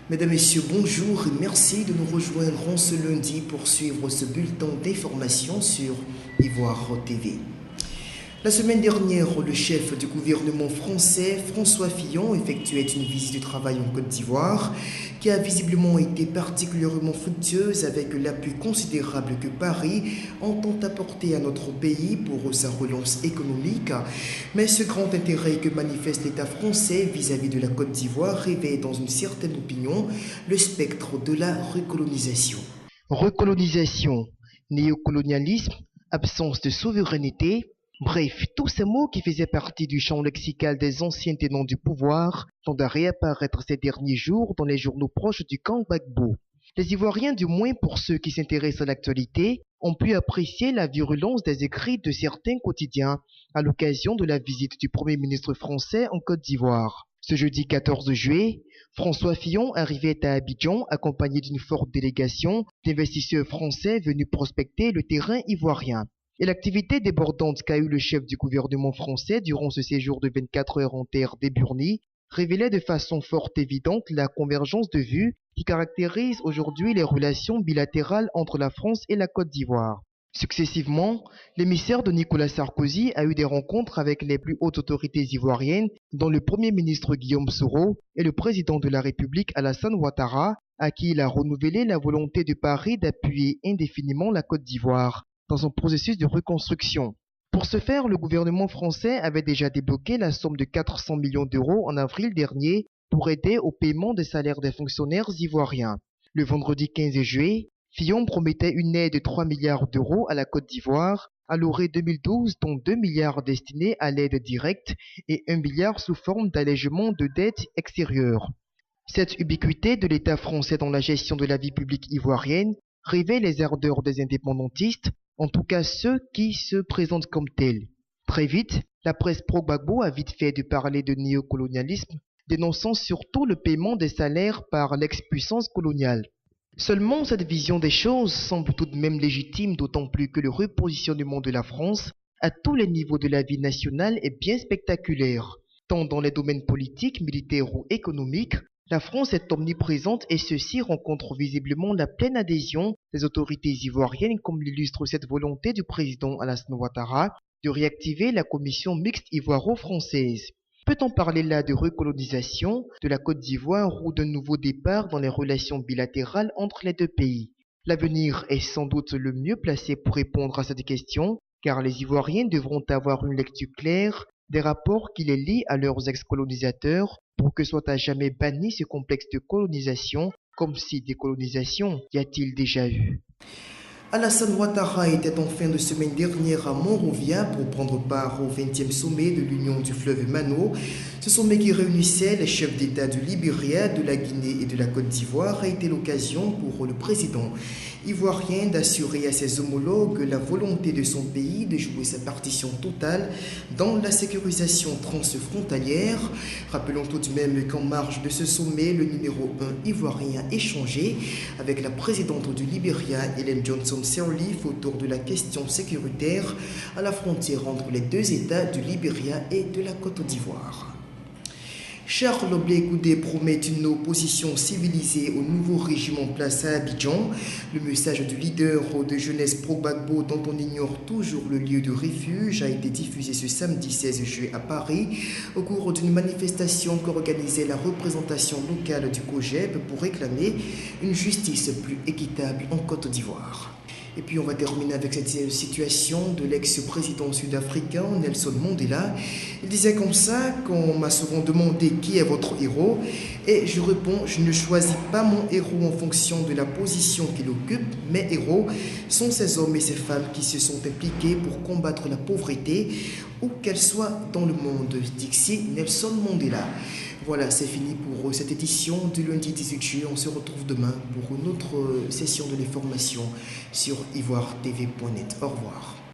Mesdames, Messieurs, bonjour et merci de nous rejoindre en ce lundi pour suivre ce bulletin d'information sur Ivoire TV. La semaine dernière, le chef du gouvernement français, François Fillon, effectuait une visite de travail en Côte d'Ivoire qui a visiblement été particulièrement fructueuse avec l'appui considérable que Paris entend apporter à notre pays pour sa relance économique. Mais ce grand intérêt que manifeste l'État français vis-à-vis de la Côte d'Ivoire réveille dans une certaine opinion le spectre de la recolonisation. Recolonisation, néocolonialisme, absence de souveraineté, bref, tous ces mots qui faisaient partie du champ lexical des anciens tenants du pouvoir tendent à réapparaître ces derniers jours dans les journaux proches du camp Gbagbo. Les Ivoiriens, du moins pour ceux qui s'intéressent à l'actualité, ont pu apprécier la virulence des écrits de certains quotidiens à l'occasion de la visite du Premier ministre français en Côte d'Ivoire. Ce jeudi 14 juillet, François Fillon arrivait à Abidjan accompagné d'une forte délégation d'investisseurs français venus prospecter le terrain ivoirien. Et l'activité débordante qu'a eu le chef du gouvernement français durant ce séjour de 24 heures en terre d'Eburnie révélait de façon fort évidente la convergence de vues qui caractérise aujourd'hui les relations bilatérales entre la France et la Côte d'Ivoire. Successivement, l'émissaire de Nicolas Sarkozy a eu des rencontres avec les plus hautes autorités ivoiriennes, dont le Premier ministre Guillaume Soro et le président de la République Alassane Ouattara, à qui il a renouvelé la volonté de Paris d'appuyer indéfiniment la Côte d'Ivoire dans son processus de reconstruction. Pour ce faire, le gouvernement français avait déjà débloqué la somme de 400 millions d'euros en avril dernier pour aider au paiement des salaires des fonctionnaires ivoiriens. Le vendredi 15 juillet, Fillon promettait une aide de 3 milliards d'euros à la Côte d'Ivoire à l'orée 2012, dont 2 milliards destinés à l'aide directe et 1 milliard sous forme d'allègement de dettes extérieures. Cette ubiquité de l'État français dans la gestion de la vie publique ivoirienne révèle les ardeurs des indépendantistes, en tout cas ceux qui se présentent comme tels. Très vite, la presse pro-Gbagbo a vite fait de parler de néocolonialisme, dénonçant surtout le paiement des salaires par l'ex-puissance coloniale. Seulement, cette vision des choses semble tout de même légitime, d'autant plus que le repositionnement de la France à tous les niveaux de la vie nationale est bien spectaculaire. Tant dans les domaines politiques, militaires ou économiques, la France est omniprésente et ceci rencontre visiblement la pleine adhésion des autorités ivoiriennes, comme l'illustre cette volonté du président Alassane Ouattara de réactiver la commission mixte ivoiro-française. Peut-on parler là de recolonisation de la Côte d'Ivoire ou d'un nouveau départ dans les relations bilatérales entre les deux pays? L'avenir est sans doute le mieux placé pour répondre à cette question, car les Ivoiriens devront avoir une lecture claire des rapports qui les lient à leurs ex-colonisateurs pour que soit à jamais banni ce complexe de colonisation, comme si décolonisation y a-t-il déjà eu. Alassane Ouattara était en fin de semaine dernière à Monrovia pour prendre part au 20e sommet de l'Union du fleuve Mano. Ce sommet qui réunissait les chefs d'État du Libéria, de la Guinée et de la Côte d'Ivoire a été l'occasion pour le président ivoirien d'assurer à ses homologues la volonté de son pays de jouer sa partition totale dans la sécurisation transfrontalière. Rappelons tout de même qu'en marge de ce sommet, le numéro 1 ivoirien a échangé avec la présidente du Libéria, Ellen Johnson Sirleaf, autour de la question sécuritaire à la frontière entre les deux États du Libéria et de la Côte d'Ivoire. Charles Blé Goudé promet une opposition civilisée au nouveau régime en place à Abidjan. Le message du leader de jeunesse pro-Gbagbo, dont on ignore toujours le lieu de refuge, a été diffusé ce samedi 16 juillet à Paris au cours d'une manifestation qu'organisait la représentation locale du COJEB pour réclamer une justice plus équitable en Côte d'Ivoire. Et puis on va terminer avec cette situation de l'ex-président sud-africain Nelson Mandela. Il disait comme ça, qu'on m'a souvent demandé qui est votre héros, et je réponds, je ne choisis pas mon héros en fonction de la position qu'il occupe. Mes héros sont ces hommes et ces femmes qui se sont impliqués pour combattre la pauvreté, où qu'elle soit dans le monde. Dixie Nelson Mandela. Voilà, c'est fini pour cette édition du lundi 18 juillet. On se retrouve demain pour une autre session de l'information sur ivoiretv.net. Au revoir.